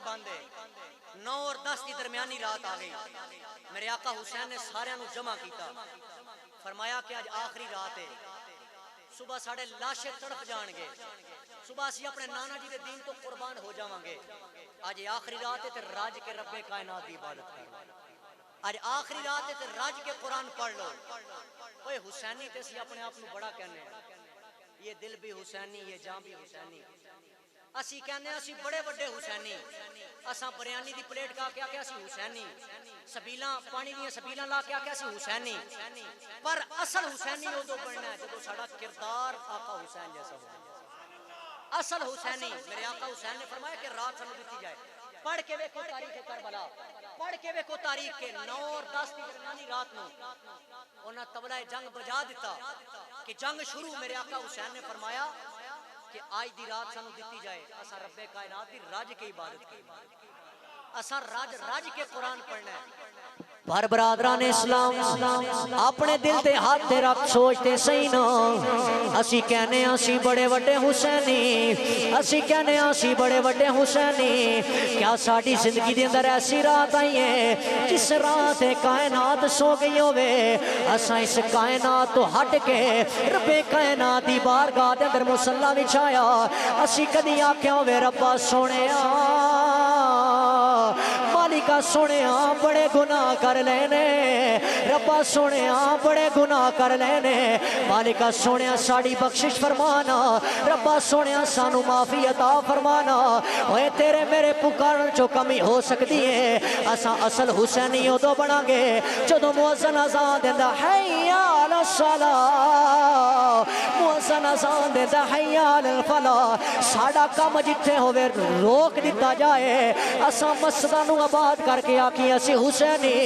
9 اور 10 کی درمیانی رات آ گئی. میرے آقا حسین نے سارے نو جمع کیتا, فرمایا کہ آج آخری رات ہے, صبح ساڑھے لاشے تڑپ جان گے, صبح اسی اپنے نانا جی دے دین تو قربان ہو جاواں گے. آج آخری رات ہے تے راج کے رب کائنات دی عبادت کرو. آج آخری رات ہے تے راج کے قرآن پڑھ لو. اوے حسینی تے اسی اپنے آپ کو بڑا کہنے ہیں, یہ دل بھی حسینی, یہ جان بھی حسینی. اسی کہنے اسی بڑے بڑے حسینی, اساں بریانی دی پلیٹ کا کیا کہ اسی حسینی, سبیلاں پانی دیاں سبیلاں لا کے اسی حسینی. پر اصل حسینی ادو بننا ہے جدو ساڑا کردار آقا حسین جیسا ہو. اصل حسینی میرے آقا حسین نے فرمایا کہ رات سنو دیتی جائے. پڑھ کے ویکھو تاریخ کربلا, پڑھ کے ویکھو تاریخ کے 9 اور 10 کی درمیانی رات نو انہاں طبلہ جنگ بجا دیتا کہ جنگ شروع. میرے آقا حسین نے فرمایا کہ آج دی رات سانو دیتی جائے, اسا رب کائنات دی راج کی عبادت کی, اسا راج کے قرآن پڑھنا ہے. پر برادران اسلام اپنے دل تے ہاتھ تے رکھ سوچتے صحیح نا, اسی کہنے اسی بڑے وڈے حسینی, اسی کہنے اسی بڑے وڈے حسینی. کیا ساڑی زندگی دے اندر ایسی رات آئی ہے جس رات کائنات سو گئی ہوئے, اسا اس کائنات تو ہٹ کے رب کائنات دی بارگاہ دے اندر مصلی بچھایا. اسی کدی آکھیا ہوئے ربا سونے مالکہ سونے بڑے گناہ کر لینے, ربا سونے بڑے گناہ کر لینے, مالکہ سونے ساڑی بخشش فرمانا, ربا سونے سانو معافی عطا فرمانا. اوے تیرے میرے پکارن چو کمی ہو سکتی ہے, اساں اصل حسینی ادو بنا گے جدو مؤذن اذان دیندا حی علی الصلاۃ, مؤذن اذان دیندا حی علی الفلاح. ساڑا کام جتھے ہوئے روک دیتا جائے, اساں مسجداں نو آباد کر کے آکھی اسی حسینی,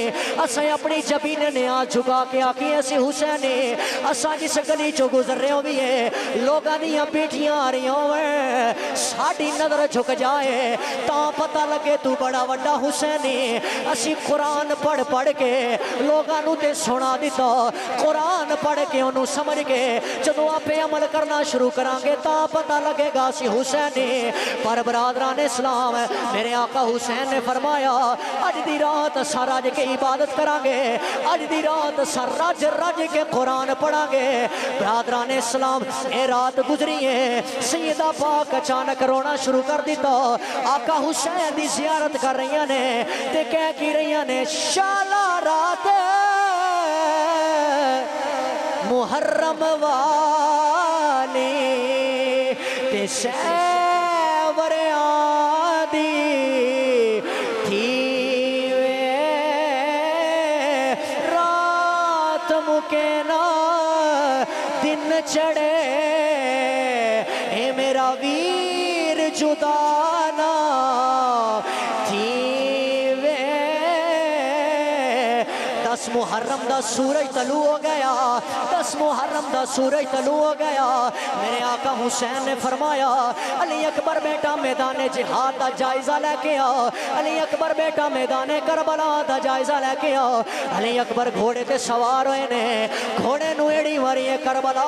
اساں اپنی جبین نیاز جھکا کے آکھی اسی حسینی. اساں جس گلی چو گزر رہے ہوئی ہے لوگاں دیاں پیٹھیاں آ رہی ہوئے, ساڑی نظر جھک جائے تا پتہ لگے تو بڑا وڈا حسینی. اسی قرآن پڑھ پڑھ کے لوگاں نو تے سنا دیتا, قرآن پڑھ کے انہوں سمجھ کے جدو آپ عمل کرنا شروع کرانگے تا پتہ لگے گا سی حسینی. پر برادران اسلام میرے آقا حسین نے فرمایا آج دی رات سر راج کے عبادت کرانگے, آج دی رات سر راج کے قرآن پڑھانگے. برادران اسلام اے رات گزری ہے, سیدہ پاک اچانک رونا شروع کر دیتا, آقا حسین دی زیارت کر رہی نے تے کہہ کی رہی نے شالا رات محرم والی تے سیور آدی تھی رات مکینا دن چڑھے, اے میرا ویر جدانا تھی. 10 محرم دا سورج طلوع ہو گیا, 10 محرم دا سورج طلوع ہو گیا. میرے آقا حسین نے فرمایا علی اکبر بیٹا میدان جہاد دا جائزہ لے کے آ, علی اکبر بیٹا میدان کربلا دا جائزہ لے کے آ. علی اکبر گھوڑے تے سوار ہوئے نے, گھوڑے نو ایڑی ماری کربلا